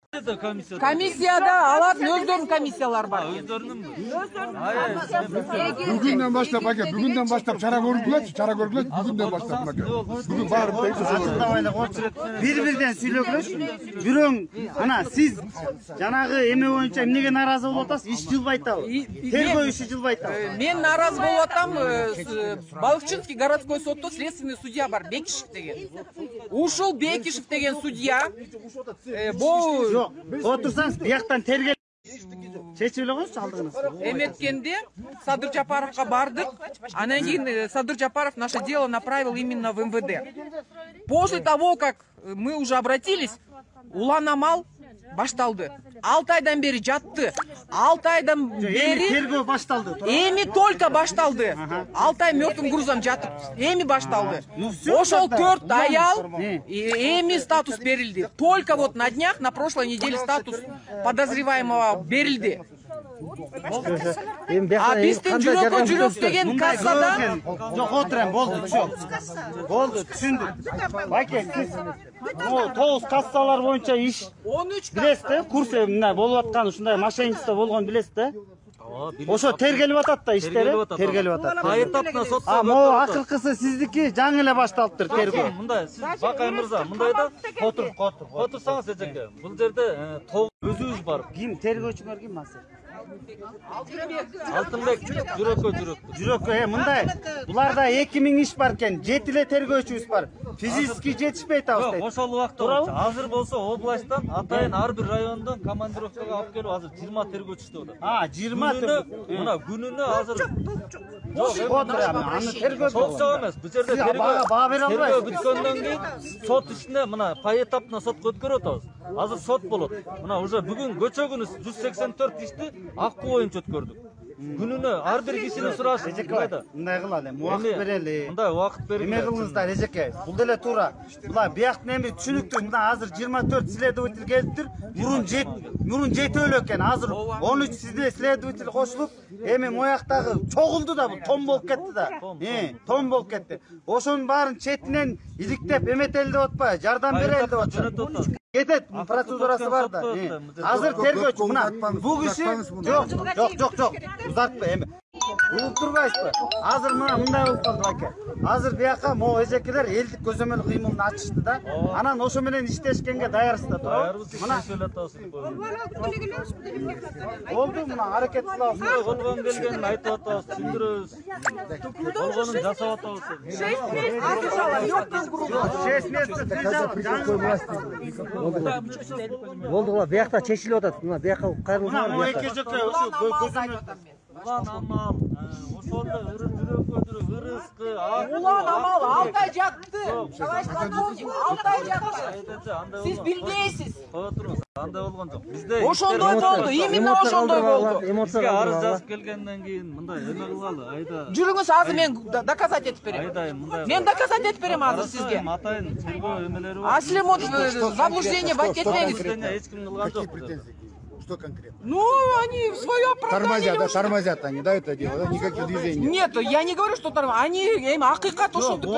Комиссияда алатын өздөрүнүн комиссиялары бар. Бүгүндөн баштап аке, бүгүндөн баштап чара көрүлөт, бүгүндөн баштап аке. Бүгүн баары Бир-бирден сүйлөгүлөч. Бирөөң, ана сиз жанагы эме боюнча эмнеге наразы болуп атасыз? Иш жылбай атабы? Тергөө иши жылбай атабы? Мен наразы болуп атам. Балыкчынский городской сотто следственный судья бар, Бекишев деген. Ушул Бекишев деген судья бул Отырсаңыз, бияқтан тергел. Чечип эле койчу алдыңыз. Эметкенде Садыр Жапаровга бардык. Анан кийин Садыр Жапаров наше дело направил именно в МВД. После того, как мы уже обратились, уланамал башталды. 6 айдан бери жатты. 6 айдан бери тергөө башталды. Эми только башталды. 6 ай мертвым грузом жатып. Эми башталды. Ошол 4 аял эми статус берилди. Только вот на днях, на прошлой неделе статус подозреваемого берилди. А биздин жүрөккө жүрөк деген кассада жок отурам, болду, болду, түшүндүк. Байке, сиз 9 кассалар боюнча иш 13 билесиз да, курс эмне болуп аткан, ушундай мошенничество болгон билесиз да? Ошо тергелип атат да иштери, тергелип атат. Кайытапна сотко. Могу акыркысы сиздики жаңы эле башталыптыр тергөө. Мындай, сиз Бакай мырза, мындайда отурсаңыз эжеке. Бул жерде өзүбүз бар. Ким тергөөчүлөр ким азыр? Алтынбек жүрөккө, мындай. Буларда 2000 иш бар экен, 7 эле тергөөчүбүз бар. Физически жетишпей атабыз дейт. Ошол убакта азыр болсо областан атайын ар бир райондон командировкага алып келип азыр 20 тергөөчү иштеп атат. 20 тергөөчү. Мына күнүнө азыр аны тергөө Çok эмес. Бул жерде тергөө бүткөндөн кийин сот ишине мына поэтапно сотко өткөрүп атабыз. Азыр сот болот. Мына уже бүгүн көчө күнү 184 ишти акы боюнча өткөрдүк. Күнүнө ар бир кишинин сурашы. Мындай кылалы, убакыт берели. Мындай убакыт берели. Эме кылыңыздар, эжеке. Бул деле туура. Була бияктын эми түшүнүктүү. Мына азыр 24 следователь келиптир. Мурун жетөө эле экен. Азыр 13 следователь кошулуп, эми мояктагы чогулду да, бул том болуп кетти да. Том болуп кетти. Ошонун баарын четинен иликтеп эметели деп атпайбы? Жардам берели деп атат. Кетет, процедурасы бар да. Азыр тергөөчү мына бул киши жок. Узартпа эми. Угуп турбайсызбы? Азыр мындай болуп калды аке. Азыр бияка могу эжекелер элдик көзөмөл кыймылын ачышты да. Анан ошо менен иштешкенге даярсыз да, туурабы? Мына болду, мына аракет кылабыз. Колгон келгенин айтып атабыз, түшүндүрөбүз. Колгонун жасап атабыз. 6 месяц Болду, биякта чечилип атат. Мына бияка кайрылган. Мына эки эжеке ошо көзөмөл Улан амал, ошолда жүрөккө ырыскы, Улан амал 6 ай жатты. Товарищ полковник, 6 ай жатты. Сиз билбейсиз. Кое туруңуз, андай болгон жок. Бизде Ошондой болду, именно ошондой болду. Бизге арыз жазып келгенден кийин мындай эме кылалы, айда. Жүрүңүз, азыр мен доказать этип берем. Мен доказать этип берем азыр сизге. Атайын тергөө эмелери бар. А силер заблуждение кетпеңиз. Эч ким кылган жок. Что конкретно? Ну, они свое оправдание. Тормозят они, да, это дело, да? Никаких движений. Нет, я не говорю, что тормозят. Они акыйкат ушултук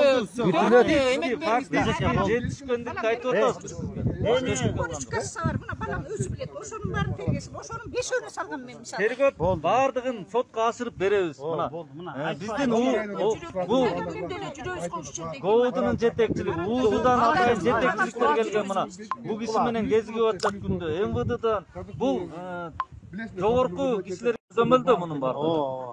Жетишкөндүктү айтып атабыз. 13 касса бар, мына балам өзү билет. Ошонун баарын тергесип, ошонун 5-өөнө салгам мен мисалы. Тергөө бардыгын сотко ашырып беребиз. Мына биздин бул Гоудунун жетекчилиги, УЗУдан атайын жетекчиликтер келген мына. Бул киши менен кезигип атат күндө. МВДдан бул жогорку кишилер көзөмөлдө мунун баары.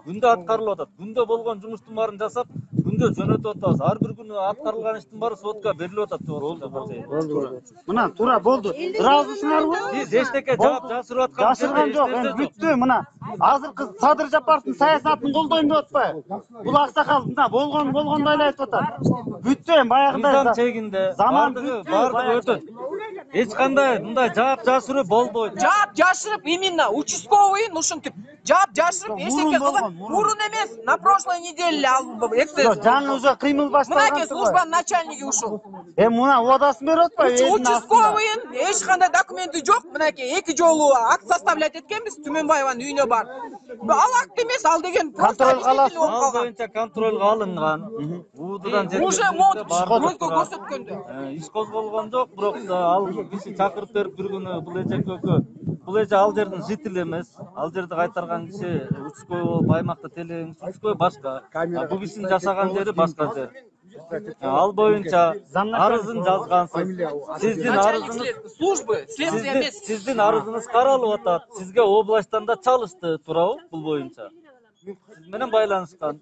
Күндө аткарылып атат. Күндө болгон жумуштун баарын жасап, күндө жөнөтүп атабыз. Ар бир күнү аткарылган иштин баары сотко берилип атат деп атат. Мына туура болду. Ыраазысыңарбы? Биз эчтеке жаап жасырып аткан Жашырган жок, эми бүттү. Мына азыркы Садыр Жапаровдун саясатын колдойм деп атпайбы? Бул аксакал мына болгондой эле айтып атат. Бүттү, эми баягындай заман чегинде бардыгы өтөт. Эч кандай мындай жаап жасырып болбойт. Жаап жашырып именно участковый ушинтип жаап жашырып эчтеке кылган. Мурун эмес, на прошлой неделе жаңы уже кыймыл башталган. Мынакей служба начальниги ушул. Мына убадасын берип атпайбы? Участковыйын эч кандай документи жок. Мынакей 2 жолу акт составлять эткенбиз Түмөнбаеванын үйүнө бар. Ал акт эмес, ал деген контроль каласыз. Ал боюнча контролго алынган. УДдан уже модуп көзгө көрсөткөндө. Иш козголгон жок, бирок ал киши чакырып берип бир күнү бул эжекөкө бул эже ал жердин жители эмес, ал жерди кайтарган киши учкой болуп аймакта телегеңиз учкой башка. Бул кишинин жашаган жери башка жер. Ал боюнча арызын жазгансыз. Сиздин арызыңыз Службы, следствие мест. Сиздин арызыңыз каралып атат. Сизге областан да чалышты, туурабы бул боюнча? Siz менен байланышкан.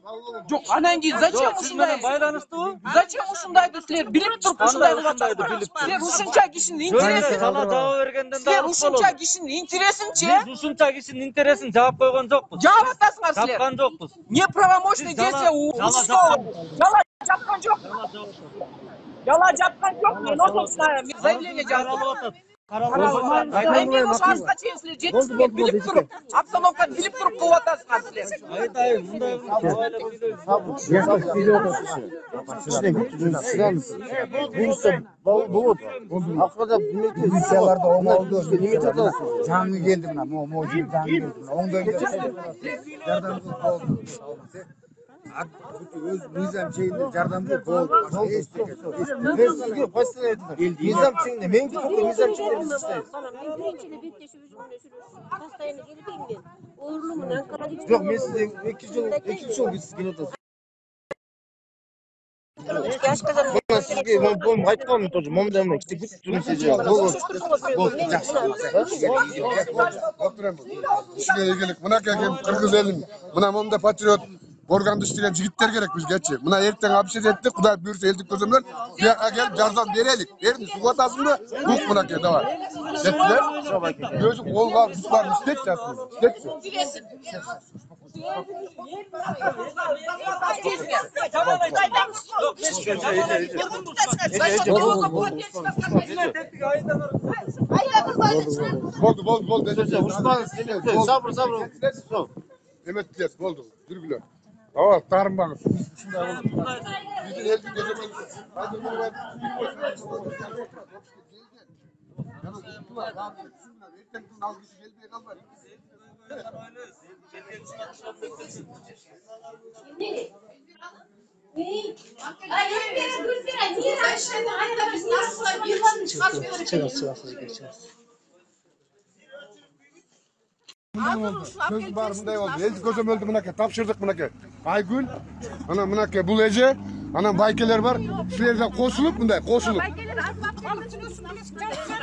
Жок, анан кийин зачем Siz менен ушундай? байланыштыбы? Зачем ушундайды силер билип туруп ушундай кылып атасыздар? Силер ушунча кишинин интересин, Жала жаап бергенден да силер ушунча кишинин интересинчи Биз ушунча кишинин интересин жаап койгон жокпуз. жаап атасыңар силер. Жапкан жокпуз. Неправомочный действие Жала жапкан жок. Жала жапкан жок. Мен отурсам заявление жаздым. Мен ошо азга чейин силер жетишсиңер билип туруп, обстановканы билип туруп кылып атасыңар силер. Айтайын, мындай Акырда милицияларда оңолду. Жаңы келди мына, могу жаңы келди. Оңдойм. Жардамсыз болду. Өз мыйзам чегинде жардамсыз болду. Мен сизге кайсы айтам? Мыйзам чегинде мен мыйзам чегинде биз иштейбиз. Жок, мен сизге 2 жыл биз келип атабыз. Мен сизге мен айткам тоже, момдамын, кичи жұмыс ежеп. Болду, жакшы. Сизге келип, мына келген кыргыз элим, мына момда патриот органды иштеген жигиттер керек бизгечи. Мына эртең абишет этти, Кудай буйрса элдик көзөмдөр, бияка келип жардам берелик. Берди, суга атасыңбы? Бук мынакей, давай. Жетти. Өзү колга буслар иштетчи асыл. Иштетчи. Болду. Sabır. Emekliler, boldu. Жүргүлөр. Ава, тарынбаңыз. Биздин элдин көзөмөл. Söz var mınday oldu. Eldi көзөмөлдү мынакей тапшырдык мынакей. Айгүл, ана мынакей бул эже, анан байкелер бар. Силерге кошулуп мындай, кошулуп.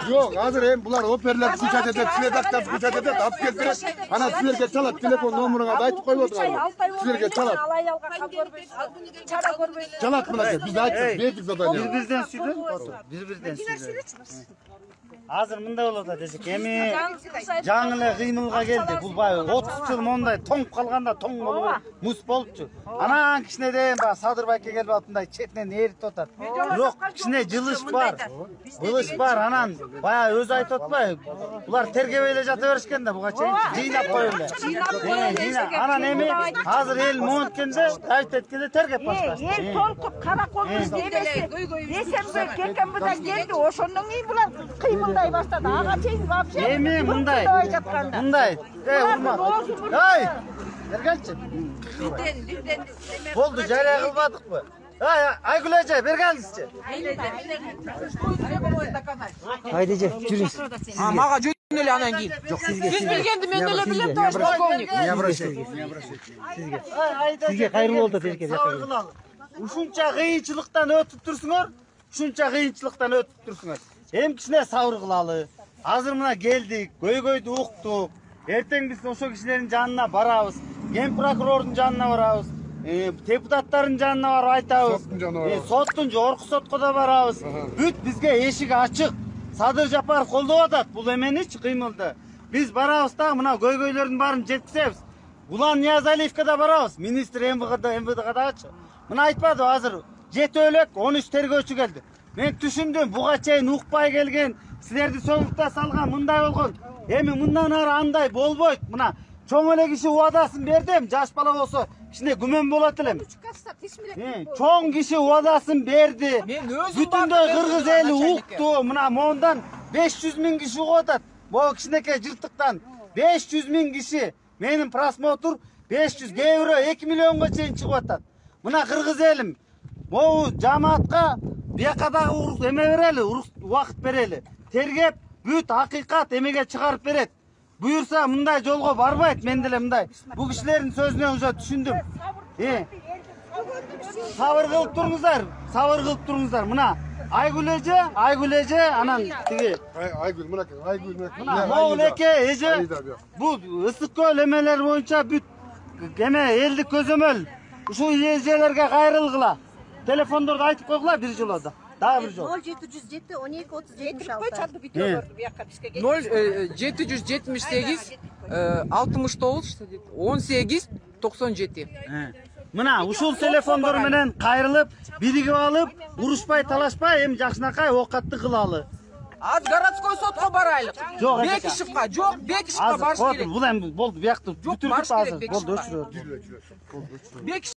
Жок, азыр эми булар оперлер күчөт этет, силер дактар күчөт этет, алып келип берет. Анан силерге чалат, телефон номуруңарды айтып коюп отурган. Силерге чалат. Чалат мынакей, биз айттык, бердик задание. Бир-бирден сүйлөп, бир-бирден сүйлөп. Азыр мындай болуп атат эжек. Эми жаңы эле кыймылга келди. Бул баягы 30 жыл мондай тоңуп калганда тоң болуп, мус болупчу. Анан кичинеден баягы Садыр байке келип алып мындай четинен ээритип атат. Бирок кичине жылыш бар. Былыш бар. Анан баягы өзү айтып атпайбы? Булар тергебей эле жата беришкен да буга чейин жыйнап коюп эле. Анан эми азыр эл монткенде айтып эткенде тергеп башташты. Ел толкуп каракол издебесе, десембе кекенбидан келди, ошондон кийин булар кыймылдай баштады. Ага чейин вообще Эми мындай. Урмат. Ай, бергелчи. Болду, жарыя кылбадыкпы? Айгүл эже, бергелиңизчи. Haydi eje, жүрүңүз. Мага жөн эле анан кийин. Сиз билгенди мен деле билем, товарищ полковник. Не обращайтесь. Сизге кайрылуу болду эже. Ушунча кыйынчылыктан өтүп турсуңар. Эми кичине сабыр кылалы. Азыр мына келдик, көйгөйдү уктук. Эртең биз ошо кишилердин жанына барабыз. Ген прокурордун жанына барабыз. Депутаттардын жанына барып айтабыз. Соттун жогорку сотко да барабыз. Бүт бизге эшик ачык. Садыр Жапаров колдоп атат бул эменичи кыймылды. Биз барабыз да мына көйгөйлөрдүн баарын жеткизебиз. Улан Ниязалиевке да барабыз. Министр МВДга дагычы. Мына айтпады азыр 7 өлөк 13 тергөөчү келди. Мен түшүндүм, буга чейин укпай келген, силерди соңукта салган мындай болгон. Эми мындан ары андай болбойт. Мына чоң эле киши убадасын бердим, жаш бала болсо кичине күмөн болот элем. Чоң киши убадасын берди. Бүтүндөй кыргыз эли укту. Мына мондан 500 000 киши угуп атат. Могу кичинекей жыртыктан 500 000 киши. Менин просмотр 500, кээ бирөө 2 миллионго чейин чыгып атат. Мына кыргыз элим, могу жамаатка бияка дагы эме берели, убакыт берели. тергеп, бүт акыйкат эмеге чыгарып берет. Буюрса мындай жолго барбайт, мен деле мындай. Бу кишилердин сөзүнөн уже түшүндүм. Сабыр кылып туруңуздар. Мына Айгүл эже, анан тиги Айгүл, мынакей, Айгүл, мына Моңул эке эже бу ысык көл эмелер боюнча бүт эме элдик көзөмөл ушул эжелерге кайрылгыла. Телефондорду айтып койгула бир жолу. Дагы бир жолу. 0707 12 37 0778 69 18 97. Мына ушул телефондор менен кайрылып, биригип алып, урушпай, талашпай, эми жакшынакай оокатты кылалы. От городской сотко барайлык. Жок, Бекишевка, жок, Бекишевка барыш керек. Бул эми болду, биякты бүтүрдүк азыр. Болду, өчүрөт. Бекишев